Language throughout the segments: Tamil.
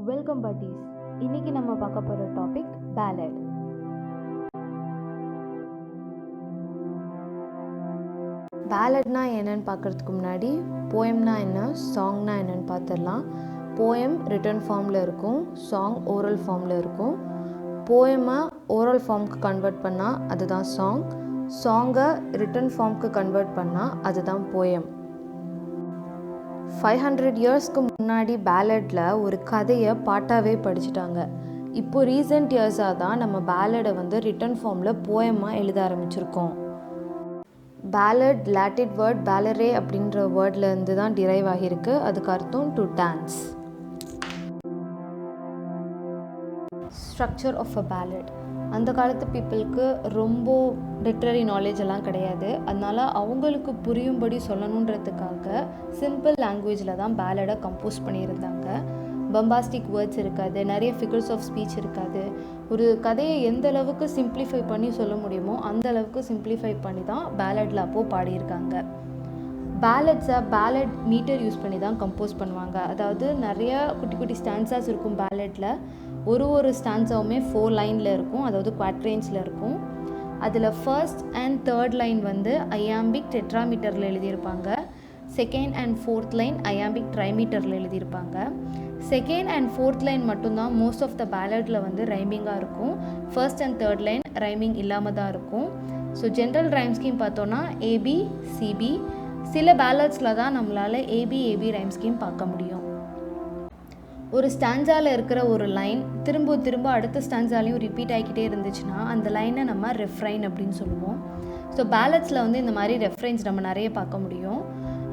Welcome buddies. இன்னைக்கு நம்ம பார்க்க போகிற டாபிக் பேலட். பேலட்னா என்னன்னு பார்க்குறதுக்கு முன்னாடி போயம்னா என்ன, சாங்னா என்னன்னு பார்த்துடலாம். போயம் ரிட்டன் ஃபார்மில் இருக்கும், சாங் ஓரல் ஃபார்மில் இருக்கும். போயமை ஓரல் ஃபார்முக்கு கன்வெர்ட் பண்ணால் அதுதான் சாங், சாங்கை ரிட்டன் ஃபார்முக்கு கன்வெர்ட் பண்ணால் அதுதான் போயம். 500 இயர்ஸ்க்கு முன்னாடி பேலட்டில் ஒரு கதையை பாட்டாகவே படிச்சுட்டாங்க. இப்போ ரீசெண்ட் இயர்ஸாக தான் நம்ம பேலடை ரிட்டன் ஃபார்மில் போயமாக எழுத ஆரம்பிச்சிருக்கோம். பேலட் லாட்டின் வேர்ட் பேலரே அப்படின்ற வேர்ட்லேருந்து தான் டிரைவ் ஆகியிருக்கு. அதுக்கு அர்த்தம் to dance. Structure of a ballet. அந்த காலத்து பீப்புளுக்கு ரொம்ப லிட்ரரி நாலேஜ் எல்லாம் கிடையாது. அதனால் அவங்களுக்கு புரியும்படி சொல்லணுன்றதுக்காக சிம்பிள் லாங்குவேஜில் தான் பேலடை கம்போஸ் பண்ணியிருந்தாங்க. பம்பாஸ்டிக் வேர்ட்ஸ் இருக்காது, நிறைய ஃபிகர்ஸ் ஆஃப் ஸ்பீச் இருக்காது. ஒரு கதையை எந்த அளவுக்கு சிம்ப்ளிஃபை பண்ணி சொல்ல முடியுமோ அந்த அளவுக்கு சிம்ப்ளிஃபை பண்ணி தான் பேலடில் அப்போது பாடியிருக்காங்க. பேலட்ஸை பேலட் மீட்டர் யூஸ் பண்ணி தான் கம்போஸ் பண்ணுவாங்க. அதாவது நிறைய குட்டி குட்டி ஸ்டான்ஸாஸ் இருக்கும் பேலட்டில். ஒரு ஸ்டான்ஸாவுமே 4 லைனில் இருக்கும், அதாவது குவாட்ரேன்ஸில் இருக்கும். அதில் first and third line iambic டெட்ராமீட்டரில் எழுதியிருப்பாங்க. Second and fourth line iambic ட்ரைமீட்டரில் எழுதியிருப்பாங்க. செகண்ட் அண்ட் ஃபோர்த் லைன் மட்டும்தான் மோஸ்ட் ஆஃப் த பேலட்டில் ரைமிங்காக இருக்கும். First and third line rhyming இல்லாமல் தான் இருக்கும். ஸோ ஜென்ரல் ரைம் ஸ்கீம் பார்த்தோன்னா ஏபி சிபி. சில பேலட்ஸில் தான் நம்மளால் ஏபி ரைம் ஸ்கீம் பார்க்க முடியும். ஒரு ஸ்டான்ஸாவில் இருக்கிற ஒரு லைன் திரும்ப அடுத்த ஸ்டான்ஸாலையும் ரிப்பீட் ஆகிக்கிட்டே இருந்துச்சுன்னா அந்த லைனை நம்ம ரெஃப்ரைன் அப்படின்னு சொல்லுவோம். ஸோ பேலட்ஸில் இந்த மாதிரி ரெஃப்ரைன்ஸ் நம்ம நிறைய பார்க்க முடியும்.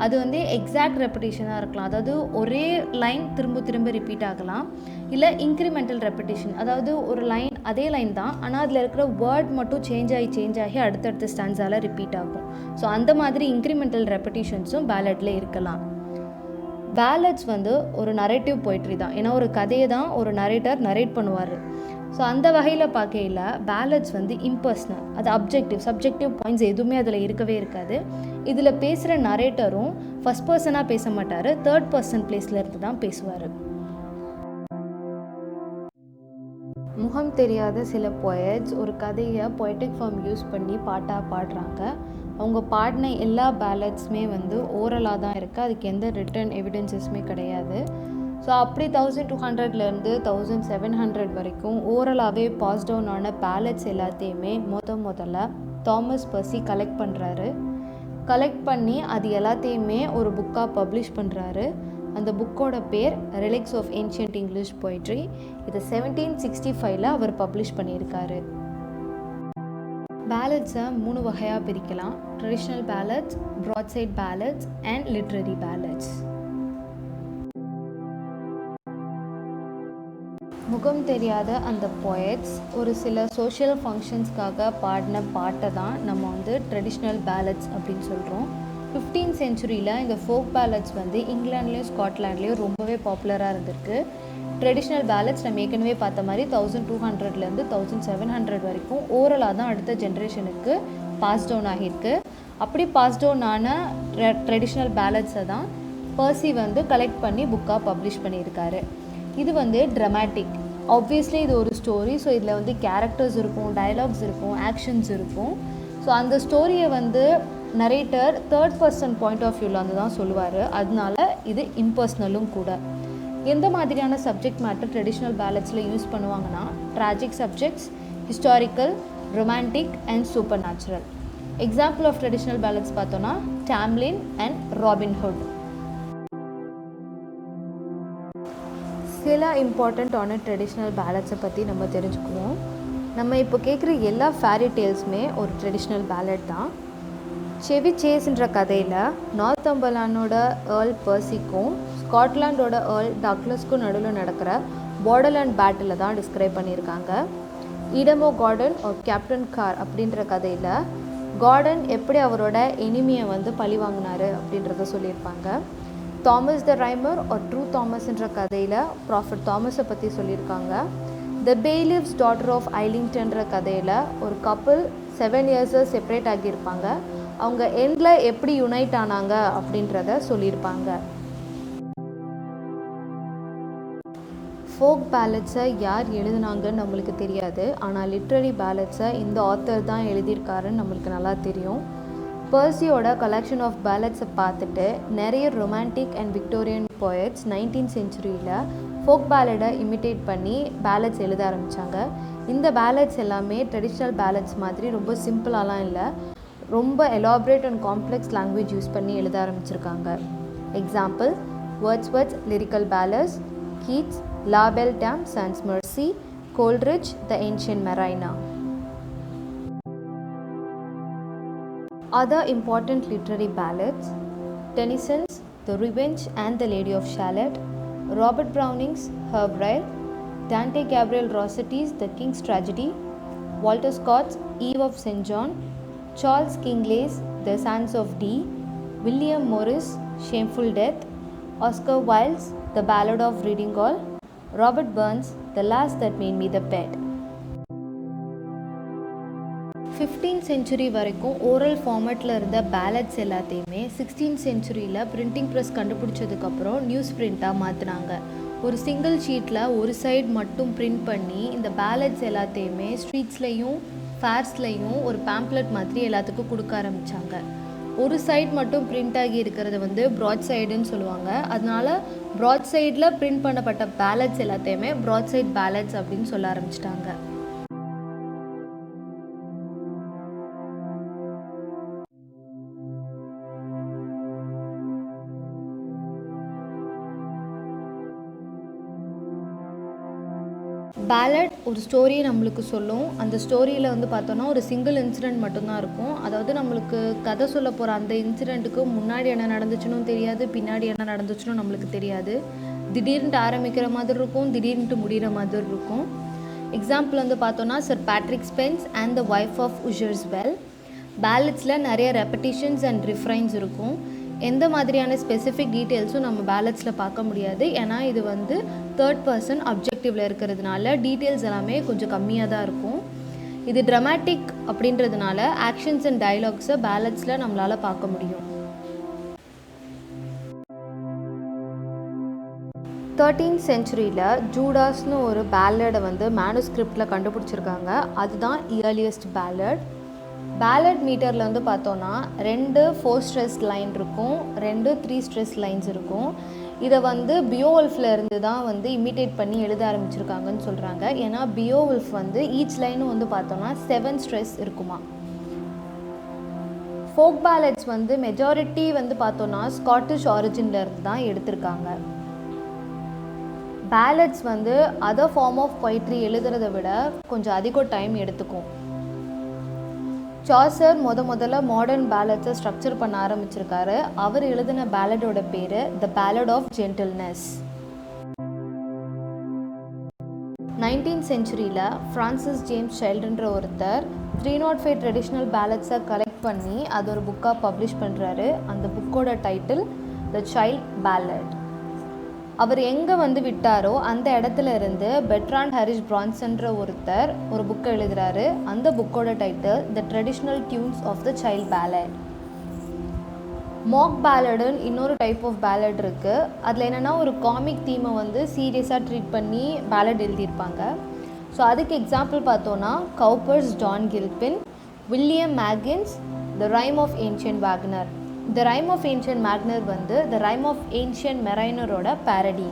அது எக்ஸாக்ட் ரெப்பிட்டேஷனாக இருக்கலாம், அதாவது ஒரே லைன் திரும்ப ரிப்பீட் ஆகலாம். இல்லை இன்க்ரிமெண்டல் ரெப்பிட்டேஷன், அதாவது ஒரு லைன் அதே லைன் தான், ஆனால் அதில் இருக்கிற வேர்ட் மட்டும் சேஞ்ச் ஆகி அடுத்தடுத்த ஸ்டான்ஸால் ரிப்பீட் ஆகும். ஸோ அந்த மாதிரி இன்க்ரிமெண்டல் ரெப்பிட்டேஷன்ஸும் பேலட்டில் இருக்கலாம். பேலட்ஸ் ஒரு நரேட்டிவ் போய்ட்ரி தான். ஏன்னா ஒரு கதையை தான் ஒரு நரேட்டர் நரேட் பண்ணுவார். ஸோ அந்த வகையில் பார்க்கையில் பேலட்ஸ் இம்பர்சனல், அது சப்ஜெக்டிவ் பாயிண்ட்ஸ் எதுவுமே அதில் இருக்கவே இருக்காது. இதில் பேசுகிற நரேட்டரும் ஃபர்ஸ்ட் பர்சனாக பேச மாட்டார், தேர்ட் பர்சன் பிளேஸில் இருந்து தான் பேசுவார். முகம் தெரியாத சில போயட்ஸ் ஒரு கதையை பொய்டிக் ஃபார்ம் யூஸ் பண்ணி பாட்டாக பாடுறாங்க. அவங்க பாடின எல்லா பேலட்ஸுமே ஓரலாக தான் இருக்குது, அதுக்கு எந்த ரிட்டன் எவிடன்ஸஸுமே கிடையாது. ஸோ அப்படி 1200லேருந்து 1700 வரைக்கும் ஓரலாகவே பாஸ் டவுன் ஆன பேலட்ஸ் எல்லாத்தையுமே முதல்ல தாமஸ் பர்சி கலெக்ட் பண்ணுறாரு. கலெக்ட் பண்ணி அது எல்லாத்தையுமே ஒரு புக்காக பப்ளிஷ் பண்ணுறாரு. அந்த புக்கோட பேர் ரிலிக்ஸ் ஆஃப் ஏன்ஷியன்ட் இங்கிலீஷ் போய்ட்ரி. இதை 1765 அவர் பப்ளிஷ் பண்ணியிருக்காரு. பேலட்ஸை 3 வகையாக பிரிக்கலாம்: traditional pallets, broadside pallets and literary pallets. முகம் தெரியாத அந்த போயட்ஸ் ஒரு சில சோஷியல் ஃபங்க்ஷன்ஸ்க்காக பாடின பாட்டை தான் நம்ம ட்ரெடிஷ்னல் பேலட்ஸ் அப்படின்னு சொல்கிறோம். 15th செஞ்சுரியில் இந்த ஃபோக் பேலட்ஸ் இங்கிலாண்ட்லேயும் ஸ்காட்லாண்ட்லேயும் ரொம்பவே பாப்புலராக இருந்திருக்கு. ட்ரெடிஷ்னல் பேலட்ஸ் நம்ம ஏற்கனவே பார்த்த மாதிரி 1200லேருந்து 1700 வரைக்கும் ஓரலாக தான் அடுத்த ஜென்ரேஷனுக்கு பாஸ் டவுன் ஆகியிருக்கு. அப்படி பாஸ் டவுன் ஆன ட்ரெடிஷ்னல் பேலட்ஸை தான் பர்சி கலெக்ட் பண்ணி புக்காக பப்ளிஷ் பண்ணியிருக்காரு. இது ட்ரமாட்டிக். ஆப்வியஸ்லி இது ஒரு ஸ்டோரி. ஸோ இதில் கேரக்டர்ஸ் இருக்கும், டயலாக்ஸ் இருக்கும், ஆக்ஷன்ஸ் இருக்கும். ஸோ அந்த ஸ்டோரியை narrator third person point of வியூவில் தான் சொல்லுவார். அதனால இது இம்பர்சனலும் கூட. எந்த மாதிரியான சப்ஜெக்ட் மேட்டர் ட்ரெடிஷ்னல் பேலட்ஸில் யூஸ் பண்ணுவாங்கன்னா tragic subjects, historical, romantic and supernatural. Example of traditional ballets பார்த்தோன்னா டேம்லின் அண்ட் ராபின்ஹுட். சில இம்பார்ட்டண்ட்டான ட்ரெடிஷ்னல் பேலட்ஸை பற்றி நம்ம தெரிஞ்சுக்குவோம். நம்ம இப்போ கேட்குற எல்லா ஃபேரி டேல்ஸுமே ஒரு ட்ரெடிஷ்னல் பேலட் தான். செவி சேஸ்ன்ற கதையில் நார்த்தம்பர்லாண்டோட ஏர்ல் பர்சிக்கும் ஸ்காட்லாண்டோட ஏர்ல் டக்ளஸ்க்கும் நடுவில் நடக்கிற பார்டர்லேண்ட் பேட்டில் தான் டிஸ்கிரைப் பண்ணியிருக்காங்க. இடமோ கார்டன் ஒரு கேப்டன் கார் அப்படின்ற கதையில் கார்டன் எப்படி அவரோட எனிமியை பழி வாங்கினார் அப்படின்றத சொல்லியிருப்பாங்க. தாமஸ் த ரைமர் ஒரு ட்ரூ தாமஸ்ன்ற கதையில் ப்ராஃபட் தாமஸை பற்றி சொல்லியிருக்காங்க. த பெய்லிவ்ஸ் டாட்டர் ஆஃப் ஐலிங்டன்ற கதையில் ஒரு கப்புள் 7 years செப்பரேட் ஆகியிருப்பாங்க. அவங்க எண்டில் எப்படி யுனைட் ஆனாங்க அப்படின்றத சொல்லியிருப்பாங்க. ஃபோக் பேலட்ஸை யார் எழுதுனாங்கன்னு நம்மளுக்கு தெரியாது, ஆனால் லிட்ரரி பேலட்ஸை இந்த ஆத்தர் தான் எழுதியிருக்காருன்னு நம்மளுக்கு நல்லா தெரியும். பர்சியோட கலெக்ஷன் ஆஃப் பேலட்ஸை பார்த்துட்டு நிறைய romantic and Victorian poets 19th செஞ்சுரியில் ஃபோக் பேலடை இமிட்டேட் பண்ணி பேலட்ஸ் எழுத ஆரம்பித்தாங்க. இந்த பேலட்ஸ் எல்லாமே ட்ரெடிஷ்னல் பேலட்ஸ் மாதிரி ரொம்ப சிம்பிளாலாம் இல்லை, ரொம்ப elaborate and complex language use பண்ணி எழுத ஆரம்பிச்சிருக்காங்க. Example: Wordsworth's lyrical ballads, Keats La Belle Dame Sans Merci, Coleridge The Ancient Mariner. Other important literary ballads: Tennyson's The Revenge and the Lady of Shalott, Robert Browning's Herb Riel, Dante Gabriel Rossetti's The King's Tragedy, Walter Scott's Eve of St. John, Charles Kingsley's The Sons of Dee, William Morris' Shameful Death, Oscar Wilde's The Ballad of Reading Gaol, Robert Burns' The Lass That Made Me the Pet. 15th century வரைக்கும் ஓரல் ஃபார்மேட்டில் இருந்த பேலட்ஸ் எல்லாத்தையுமே 16th செஞ்சுரியில் பிரிண்டிங் ப்ரெஸ் கண்டுபிடிச்சதுக்கப்புறம் நியூஸ் பிரிண்ட்டாக மாற்றினாங்க. ஒரு சிங்கிள் ஷீட்டில் ஒரு சைடு மட்டும் பிரிண்ட் பண்ணி இந்த பேலட்ஸ் எல்லாத்தையுமே ஸ்ட்ரீட்ஸ்லையும் ஃபேர்ஸ்லையும் ஒரு பேம்ப்ளெட் மாதிரி எல்லாத்துக்கும் கொடுக்க ஆரம்பித்தாங்க. ஒரு சைட் மட்டும் பிரிண்ட் ஆகி இருக்கிறது ப்ராட் சைடுன்னு சொல்லுவாங்க. அதனால ப்ராட் சைடில் பிரிண்ட் பண்ணப்பட்ட பேலட்ஸ் எல்லாத்தையுமே ப்ராட் சைட் பேலட்ஸ் அப்படின்னு சொல்ல ஆரம்பிச்சிட்டாங்க. பேலட் ஒரு ஸ்டோரியை நம்மளுக்கு சொல்லும். அந்த ஸ்டோரியில் பார்த்தோன்னா ஒரு சிங்கிள் இன்சிடெண்ட் மட்டும்தான் இருக்கும். அதாவது நம்மளுக்கு கதை சொல்ல போகிற அந்த இன்சிடெண்ட்டுக்கு முன்னாடி என்ன நடந்துச்சுன்னு தெரியாது, பின்னாடி என்ன நடந்துச்சுன்னு நம்மளுக்கு தெரியாது. திடீர்னுட்டு ஆரம்பிக்கிற மாதிரி இருக்கும், திடீர்னுட்டு முடிகிற மாதிரி இருக்கும். எக்ஸாம்பிள் பார்த்தோன்னா Sir Patrick Spens and the wife of Usher's well. பேலட்ஸில் நிறைய ரெப்படிஷன்ஸ் அண்ட் ரிஃப்ரைன்ஸ் இருக்கும். எந்த மாதிரியான ஸ்பெசிஃபிக் டீட்டெயில்ஸும் நம்ம பேலட்ஸில் பார்க்க முடியாது. ஏன்னா இது தேர்ட் பர்சன் அப்ஜெக்டிவில் இருக்கிறதுனால டீட்டெயில்ஸ் எல்லாமே கொஞ்சம் கம்மியாக தான் இருக்கும். இது ட்ராமாட்டிக் அப்படின்றதுனால ஆக்ஷன்ஸ் அண்ட் டயலாக்ஸை பேலட்ஸில் நம்மளால் பார்க்க முடியும். 13th செஞ்சுரியில் ஜூடாஸ்னு ஒரு பேலடை மேனுஸ்கிரிப்டில் கண்டுபிடிச்சிருக்காங்க. அதுதான் இயர்லியஸ்ட் பேலட். பேலட் மீட்டரில் பார்த்தோன்னா 2 4 ஸ்ட்ரெஸ் லைன் இருக்கும், 2 3 ஸ்ட்ரெஸ் லைன்ஸ் இருக்கும். இதை பியோவல்ஃபில் இருந்து தான் இமிட்டேட் பண்ணி எழுத ஆரம்பிச்சிருக்காங்கன்னு சொல்கிறாங்க. ஏன்னா பியோவல்ஃப் ஈச் லைனும் பார்த்தோன்னா 7 ஸ்ட்ரெஸ் இருக்குமா. ஃபோக் பேலட்ஸ் மெஜாரிட்டி பார்த்தோன்னா ஸ்காட்டிஷ் ஆரிஜினில் இருந்து தான் எடுத்திருக்காங்க. Ballads other form of poetry எழுதுறதை விட கொஞ்சம் அதிக டைம் எடுத்துக்கும். சாசர் முதல்ல மாடர்ன் பேலட்ஸை ஸ்ட்ரக்சர் பண்ண ஆரம்பிச்சிருக்காரு. அவர் எழுதின பேலடோட பேர் the ballad of gentleness. 19th செஞ்சுரியில் ஃப்ரான்சிஸ் ஜேம்ஸ் சைல்டுன்ற ஒருத்தர் 305 ட்ரெடிஷ்னல் பேலட்ஸை கலெக்ட் பண்ணி அது ஒரு புக்காக பப்ளிஷ் பண்ணுறாரு. அந்த புக்கோட டைட்டில் த சைல்ட் பேலட். அவர் எங்கே விட்டாரோ அந்த இடத்துல இருந்து பெட்ராண்ட் ஹாரிஸ் பிரான்சன்ற ஒருத்தர் ஒரு புக்கை எழுதுகிறாரு. அந்த புக்கோட title the traditional tunes of the Child ballad. Mock பேலடுன்னு இன்னொரு டைப் ஆஃப் பேலட் இருக்குது. அதில் என்னென்னா ஒரு காமிக் தீமை சீரியஸாக ட்ரீட் பண்ணி பேலட் எழுதியிருப்பாங்க. ஸோ அதுக்கு எக்ஸாம்பிள் பார்த்தோன்னா Cowper's John Gilpin, William Maginn's the rime of ancient waggoner. The rime of ancient waggoner the rime of ancient மெரைனரோட பேரடி.